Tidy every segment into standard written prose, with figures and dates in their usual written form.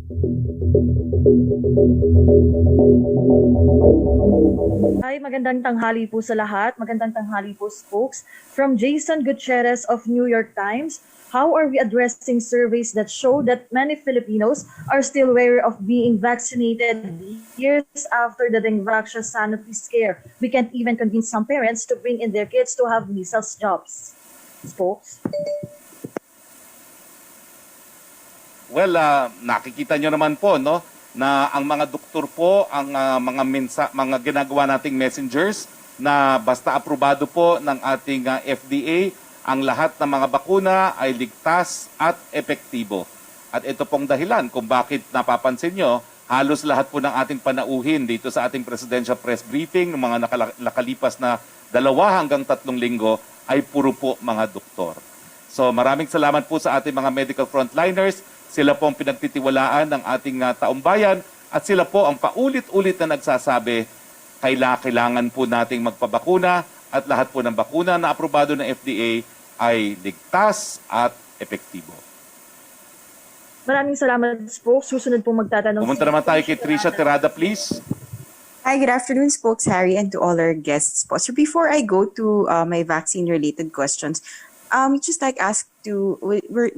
Hi, magandang tanghali po sa lahat. Magandang tanghali po, folks. From Jason Gutierrez of New York Times, how are we addressing surveys that show that many Filipinos are still wary of being vaccinated years after the Dengvaxia Sanofi scare? We can't even convince some parents to bring in their kids to have measles jobs. Folks. Well, nakikita nyo naman po, no, na ang mga doktor po, ang mga ginagawa nating messengers na basta aprobado po ng ating FDA, ang lahat ng mga bakuna ay ligtas at epektibo. At ito pong dahilan kung bakit napapansin nyo, halos lahat po ng ating panauhin dito sa ating presidential press briefing ng mga nakalipas na 2 hanggang 3 linggo ay puro po mga doktor. So maraming salamat po sa ating mga medical frontliners. Sila po ang pinagtitiwalaan ng ating taong bayan at sila po ang paulit-ulit na nagsasabi kailangan po nating magpabakuna at lahat po ng bakuna na aprobado ng FDA ay ligtas at epektibo. Maraming salamat po. Susunod po magtatanong. Pumunta naman tayo kay Trisha Tirada, please. Hi, good afternoon, Spokes Harry, and to all our guests. So before I go to my vaccine-related questions, we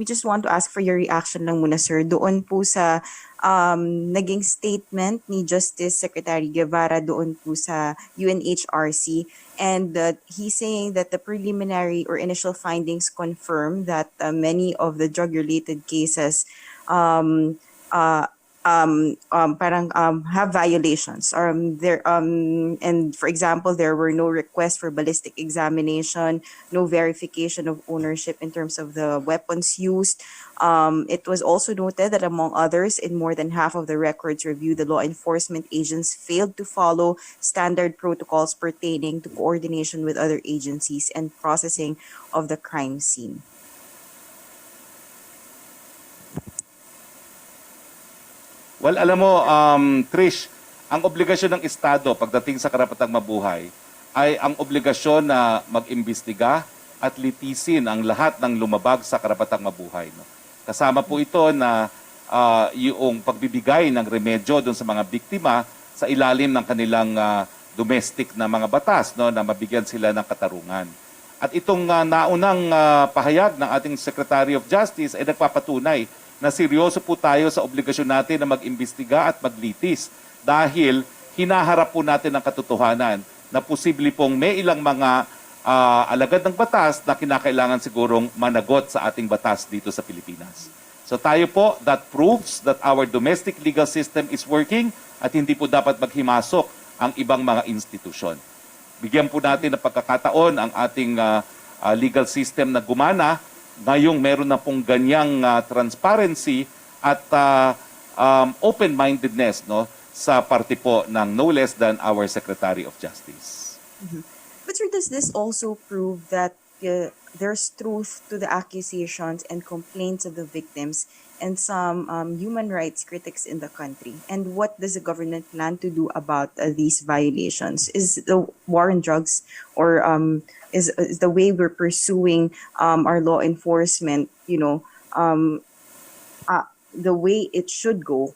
just want to ask for your reaction lang muna, sir, doon po sa naging statement ni Justice Secretary Guevara doon po sa UNHRC. And he's saying that the preliminary or initial findings confirm that many of the drug-related cases have violations. And for example, there were no requests for ballistic examination, no verification of ownership in terms of the weapons used. It was also noted that among others, in more than half of the records reviewed, the law enforcement agents failed to follow standard protocols pertaining to coordination with other agencies and processing of the crime scene. Well, alam mo, Trish, ang obligasyon ng Estado pagdating sa karapatang mabuhay ay ang obligasyon na mag-imbestiga at litisin ang lahat ng lumabag sa karapatang mabuhay. No? Kasama po ito na yung pagbibigay ng remedyo doon sa mga biktima sa ilalim ng kanilang domestic na mga batas, no, na mabigyan sila ng katarungan. At itong naunang pahayag ng ating Secretary of Justice ay nagpapatunay na seryoso po tayo sa obligasyon natin na mag-imbestiga at maglitis dahil hinaharap po natin ang katotohanan na posible pong may ilang mga alagad ng batas na kinakailangan sigurong managot sa ating batas dito sa Pilipinas. So tayo po, that proves that our domestic legal system is working at hindi po dapat maghimasok ang ibang mga institusyon. Bigyan po natin ng pagkakataon ang ating legal system na gumana. Ngayong meron na pong ganyang transparency at open-mindedness, no, sa parte po ng no less than our Secretary of Justice. Mm-hmm. But sir, does this also prove that there's truth to the accusations and complaints of the victims and some human rights critics in the country? And what does the government plan to do about these violations? Is the war on drugs or is the way we're pursuing our law enforcement, the way it should go?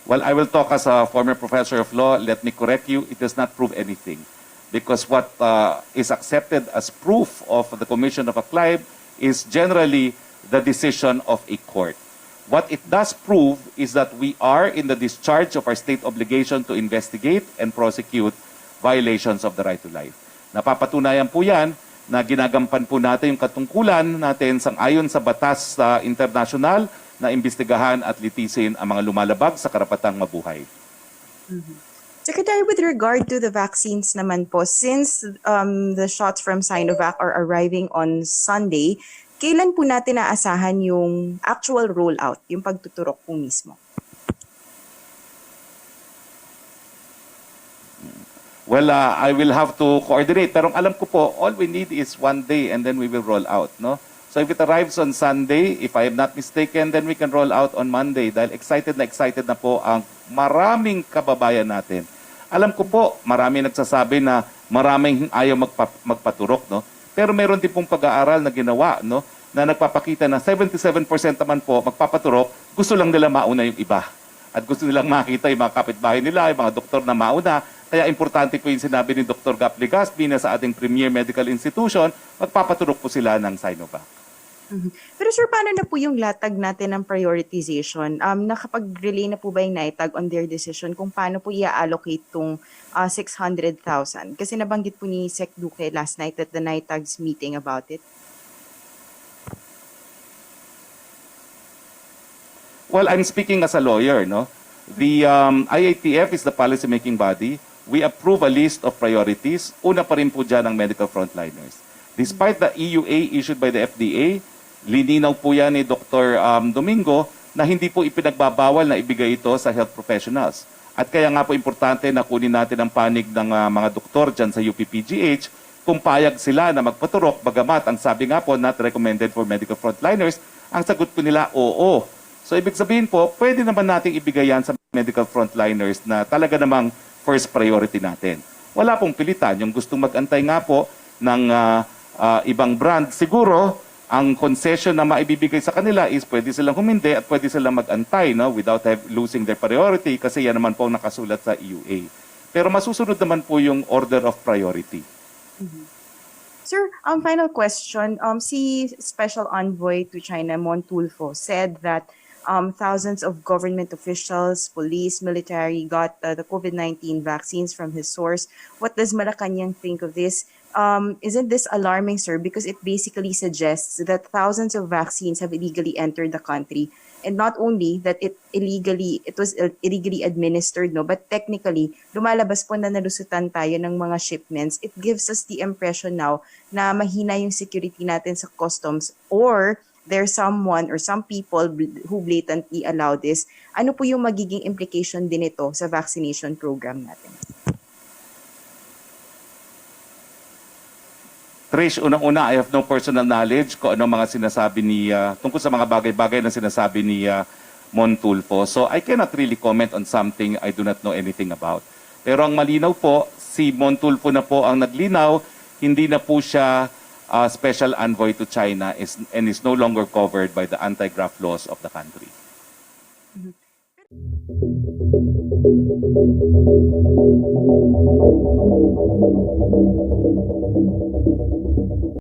Well, I will talk as a former professor of law. Let me correct you. It does not prove anything. Because what is accepted as proof of the commission of a crime is generally the decision of a court. What it does prove is that we are in the discharge of our state obligation to investigate and prosecute violations of the right to life. Napapatunayan po yan na ginagampan po natin yung katungkulan natin sang-ayon sa batas international na imbestigahan at litisin ang mga lumalabag sa karapatang mabuhay. Mm-hmm. Secretary, with regard to the vaccines naman po, since the shots from Sinovac are arriving on Sunday, kailan po natin naasahan yung actual rollout, yung pagtuturok po mismo? Well, I will have to coordinate. Pero alam ko po, all we need is 1 day and then we will roll out, no? So if it arrives on Sunday, if I am not mistaken, then we can roll out on Monday dahil excited na po ang maraming kababayan natin. Alam ko po, marami nagsasabi na maraming ayaw magpaturok, no? Pero meron din pong pag-aaral na ginawa, no, na nagpapakita na 77% naman po magpapaturok, gusto lang nila mauna yung iba. At gusto nilang makita yung mga kapitbahay nila, yung mga doktor na mauna. Kaya importante po yung sinabi ni Dr. Gap Legaspi na sa ating premier medical institution, magpapaturok po sila ng Sinovac. Pero sir, paano na po yung latag natin ng prioritization? Nakapag-relay na po ba yung NITAG on their decision kung paano po i-allocate tong 600,000? Kasi nabanggit po ni Sec Duque last night at the NITAG's meeting about it. Well, I'm speaking as a lawyer, no? The IATF is the policy-making body. We approve a list of priorities. Una pa rin po dyan ang medical frontliners. Despite the EUA issued by the FDA, lininaw po yan ni Dr. Domingo na hindi po ipinagbabawal na ibigay ito sa health professionals. At kaya nga po importante na kunin natin ang panig ng mga doktor dyan sa UPPGH kung payag sila na magpaturok, bagamat ang sabi nga po not recommended for medical frontliners, ang sagot po nila oo. So ibig sabihin po, pwede naman nating ibigay yan sa medical frontliners na talaga namang first priority natin. Wala pong pilitan. Yung gustong mag-antay nga po ng ibang brand, siguro ang concession na maibibigay sa kanila is pwede silang humindi at pwede silang mag-antay, no, without losing their priority kasi yan naman po ang nakasulat sa EUA. Pero masusunod naman po yung order of priority. Sir, final question. Si Special Envoy to China, Mon Tulfo, said that thousands of government officials, police, military got the COVID-19 vaccines from his source. What does Malacanang think of this? Isn't this alarming, sir? Because it basically suggests that thousands of vaccines have illegally entered the country. And not only that it was illegally administered, no, but technically, lumalabas po na nalusutan tayo ng mga shipments. It gives us the impression now na mahina yung security natin sa customs, or there's someone or some people who blatantly allow this. Ano po yung magiging implication din ito sa vaccination program natin? Trish, unang-una, I have no personal knowledge kung ano mga sinasabi ni, tungkol sa mga bagay-bagay na sinasabi ni Mon Tulfo. So I cannot really comment on something I do not know anything about. Pero ang malinaw po, si Mon Tulfo na po ang naglinaw, hindi na po siya special envoy to China and is no longer covered by the anti-graft laws of the country.